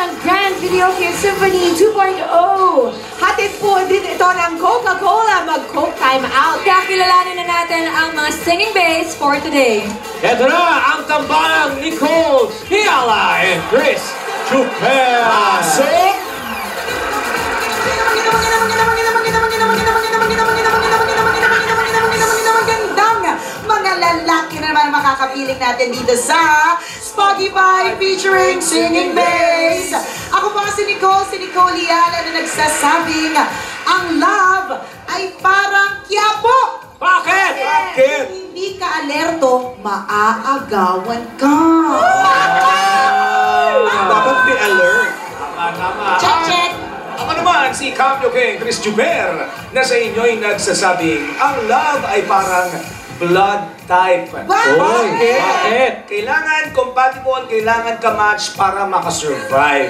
ng Grand Videoke Symphony 2.0. Hatid po din ito ng Coca-Cola. Mag-Coke time out. Kakilalanin na natin ang mga singing bass for today. Ito na ang tambayang Nicole Hiala and Chris Chuper. Pasok! Mga lalaki na naman makakapiling natin dito sa Spotify featuring Singing Bass. Ako po si Nicole Liala na nagsasabing ang love ay parang Quiapo. Bakit? Bakit? Kung hindi ka alerto, maaagawan ka. Dapat be alert. Tama. Check, check. Ako naman si Cambio King Chris Chuper na sa inyo'y nagsasabing ang love ay parang blood type. Bakit? Bakit? Kailangan compatible, kailangan ka-match para makasurvive.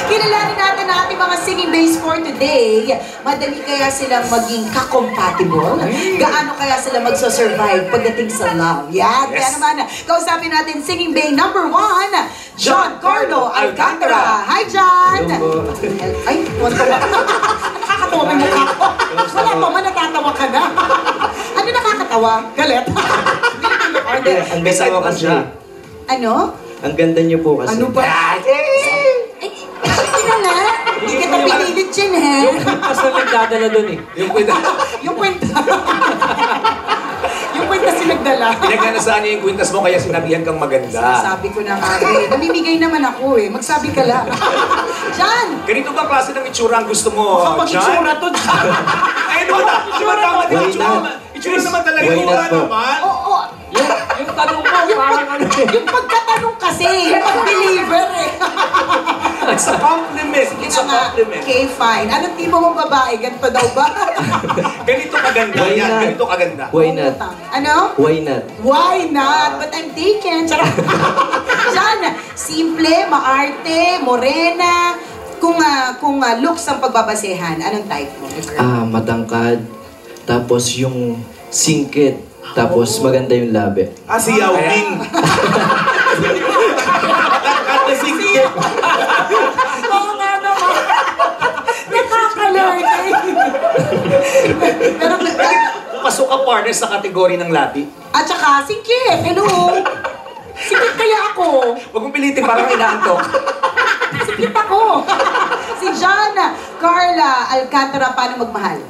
Kilalanin natin ang ating mga singing bass for today. Madali kaya silang maging ka-compatible? Gaano kaya sila magsasurvive pagdating sa love? Yan. Kaya naman, kausapin natin singing bass number 1, John Carlo Alcantara. Hi, John! Ay, nakakatawa may mukha ko. Wala pa man, natatawa ka na. Ano nakakatawa? Galit? Ang ganda mo kasi. Ano? Ang ganda niyo po kasi. Ano ba? Sige na nga. Hindi kita pinilit yun, ha? Yung kwintas na nagdadala dun eh. Yung kwintas. Yung kwenta. Yung kwenta sinagdala. Pinagkanasaan niya yung kwintas mo kaya sinabihan kang maganda. Sabi ko na nga eh. Namimigay naman ako eh. Magsabi ka lang. John! Ganito ba klase ng itsura ang gusto mo, Kapag John? itsura to, John. Ay, ano ba? Itsura tama din. Itsura naman talaga. Why not po? Naman. Oo. Yung tanong mo, parang ano eh. Yung pagkatanong kasi, yung pag-deliver eh. It's a compliment. It's a compliment. Okay, fine. Anong tipo mong babae? Ganito daw ba? Ganito kaganda Why yan. not? Ganito kaganda. Why not? Ano? Why not? Why not? But I'm taken. Charot. John, simple, maarte, morena. Kung looks ang pagbabasehan, anong type mo? Matangkad. Tapos yung singkit. Tapos maganda yung labi. Si Yao Ming. Matangkad na singkit. Oo nga naman. Nakaka-learn eh. Pero, Pasok ka partner sa kategory ng labi. at saka, sikit. Hello. Sikit kaya ako. Huwag mong pilitin, parang inaantok. Sikit ako. Si John Carla Alcantara, paano magmahal?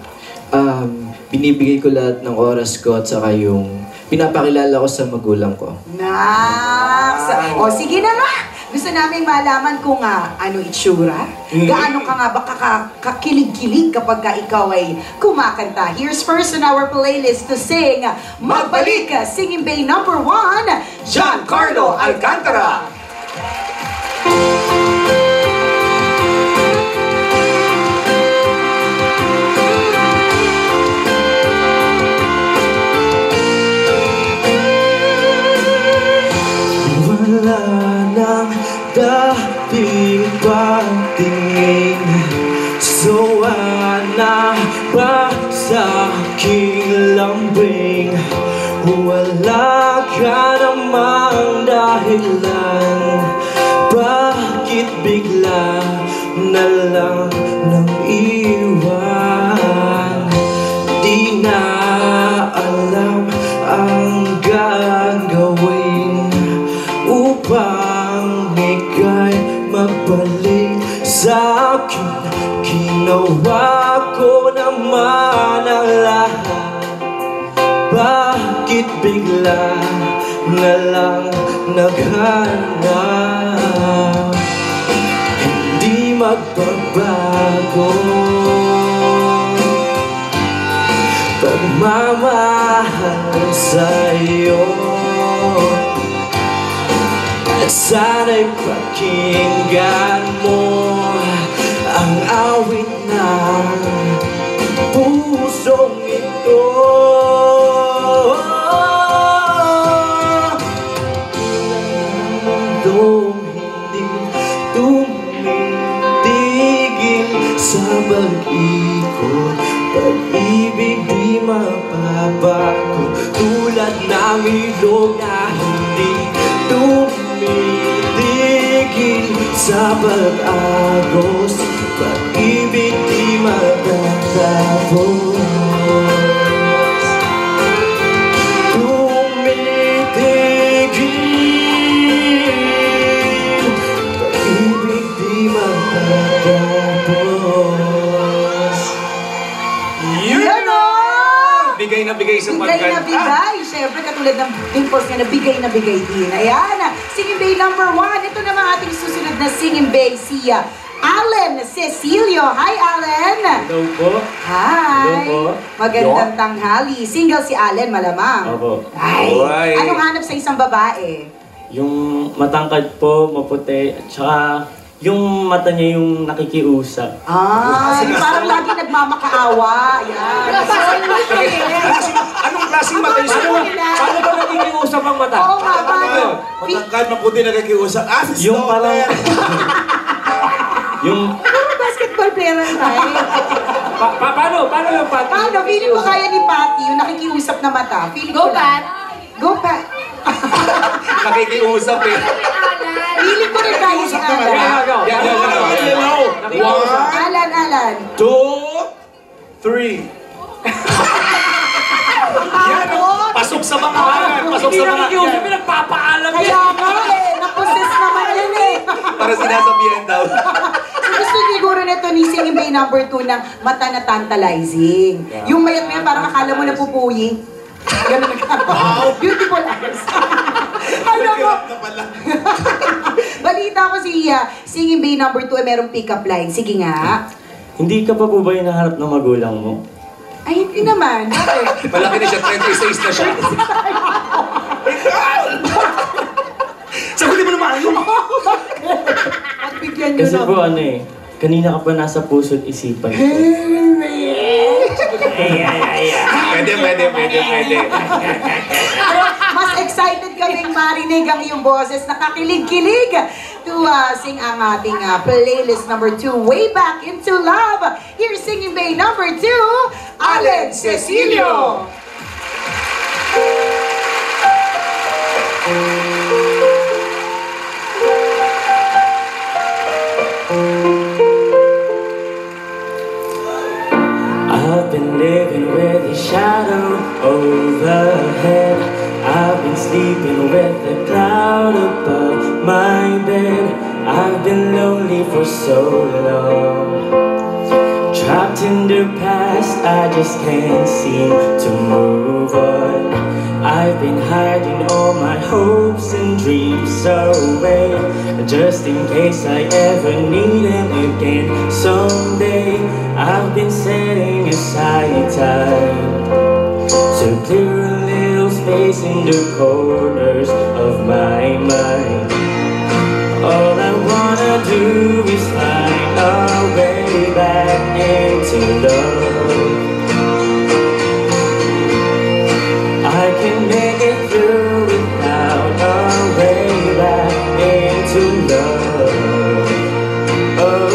Binibigay ko lahat ng oras ko at saka yung pinapakilala ko sa magulang ko. Nice! O sige na nga! Gusto namin malaman kung ano itsura. Gaano ka nga ba kakilig-kilig kapag ka ikaw ay kumakanta. Here's first on our playlist to sing Magbalik! Singing Bay number 1, John Carlo Alcantara. Wala nang dating pagtingin. Sawa na ba sa aking lambing? Wala ka namang dahilan. Bakit bigla na lang nang iwan? Di na alam ang gagawin upang ika'y magbalik sa akin. Ginawa ko naman ang lahat. Bakit bigla na lang naghanap? Hindi magbabago pagmamahal sa'yo. At sana'y pakinggan mo ang awit ng pusong ito. Mundong hindi tumitigil sa pag-ikot. Pag-ibig di mababago, tulad ng ilog na hindi tumigil. sa pag-agos, pag-ibig di matatapos. Tumitigil, pag-ibig di matatapos. Yun o! Bigay na bigay sa Bigay na pagkanta. bigay. Siyempre, katulad ng Dimples nga na bigay din. Ayan, Singing Bay number 1. Ito naman ating susunod na Singing Bay, si Allen Cecilio. Hi, Allen! Hello po. Hi! Hello po. Magandang tanghali. Single si Allen, malamang. Opo. Ay! Alright. Anong hanap sa isang babae? Yung matangkad po, maputi, at saka yung mata niya yung nakikiusap. Ay, parang lagi nagmamakaawa. Yan. Anong klaseng mata yun? Paano ba nakikiusap ang mata? Oo nga, paano? Matangkad, maputi na nakikiusap. Ah, si Yung parang... yung... Puro basketball player ang tayo. Paano yung pati? Paano? Feeling ko kaya ni Patty yung nakikiusap na mata. Feeling Go, ko lang. Pat! Go, Pat! Nakikiusap eh. Feeling ko rin kaya ni Alan. Yan. Alan. 2, 3. Yan o. Pasok sa mga halan. Pasok Hindi sa mga nakikiusap, pinagpapaalam Kaya yan. nga naposes naman yan eh. Para sinasabihan daw. So gusto siguro nito ni Singing Bay number 2 ng mata na tantalizing. Yung mayat mo yan, parang akala mo napupuyi. Ganun wow! Beautiful eyes. Ano mo? Nagkirap na pala. Balita ko si Singing Bay number 2 ay merong pick-up line. Sige nga. Hindi ka pa po ba hinaharap ng magulang mo? Ay, hindi naman. Bakit? Malaki na siya, 36 na siya. Sagutin mo naman yun. Pagbigyan nyo Kasi na. po kanina ka pa nasa puso't isipan ko. Pwede. Mas excited kaming marinig ang iyong boses. Nakakilig-kilig to sing ang ating playlist number 2, Way Back Into Love. Here's Singing Bay number 2, Allen Cecilio. I've been living with a shadow overhead. I've been sleeping with a cloud above my bed. I've been lonely for so long. Trapped in the past, I just can't seem to move on. I've been hiding all my hopes and dreams away, just in case I ever need them again someday. I've been setting aside time to clear a little space in the corners of my mind. All I wanna do is find a way back into love. I can make it through without a way back into love. Oh,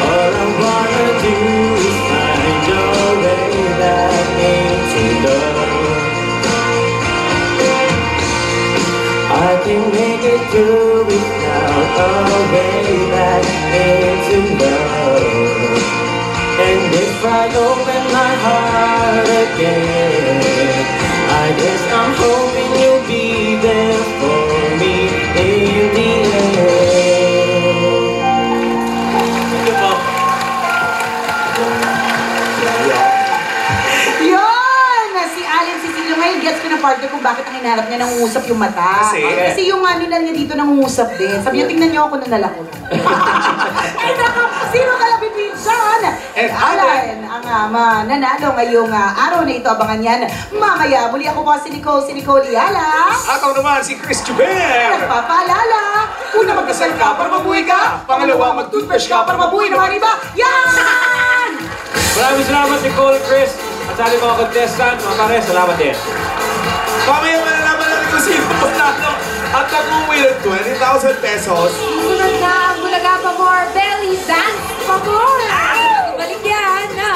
all I wanna do is find a way back into love. I can make it through without a way back into love. And if I open my heart again, I guess I'm hoping you'll be there for me in the end. Yun! Si Allen Cecilio ngayon, gets ko na partner kung bakit ang hinaharap niya nangungusap yung mata. Kasi? Yung ano lang niya dito nangungusap din. Sabi niya, tingnan niyo ako nung nalako. Ay, sino kalabibig dyan? And Allen, ang mananalo ngayong araw na ito. Abangan yan mamaya. Muli ako po si Nicole Yala. At ako naman si Chris Juber. Nagpapaalala. Una, magdasal ka para mabuhay ka. Pangalawa, mag-toothbrush ka para mabuhay naman iba. Yan! Maraming salamat si Cole, Chris. At sa ating mga contestant, mga pare, salamat din. Mamaya malalaman natin kung sino panalo at nag-uwi ng 20,000 pesos. Sunod na ang Bulaga pa more belly dance pa more! Balik yan na!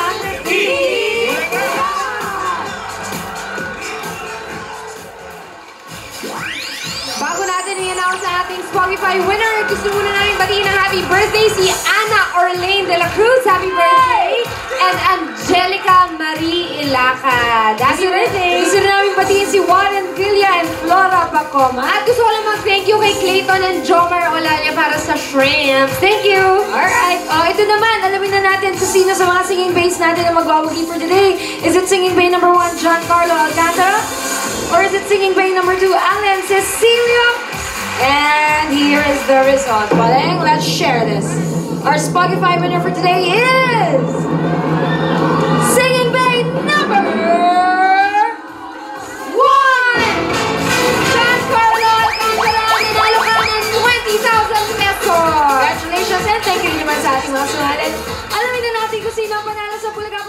ating Spotify winner. Gusto muna namin batiin ng happy birthday si Ana Orlane de la Cruz. Happy birthday! And Angelica Marie Ilacad. Happy birthday! Gusto na namin batiin si Warren Villa and Flora Bacoma. At gusto ko lang mag-thank you kay Clayton and Jomar Olalia para sa shrimps. Thank you! Alright, ito naman. Alamin na natin kung sino sa mga singing bass natin na magwawagi for today. Is it singing bay number 1, Giancarlo Alcantara? Or is it singing bay number 2, Alan Cecilio? And here is the result. Paleng, let's share this. Our Spotify winner for today is singing bay number 1, Giancarlo Alcantara. Nanalo ka ng 20,000 pesos. Congratulations and thank you naman sa ating mga sumalit. Alamin na natin kung sino ang panalo sa Bulaga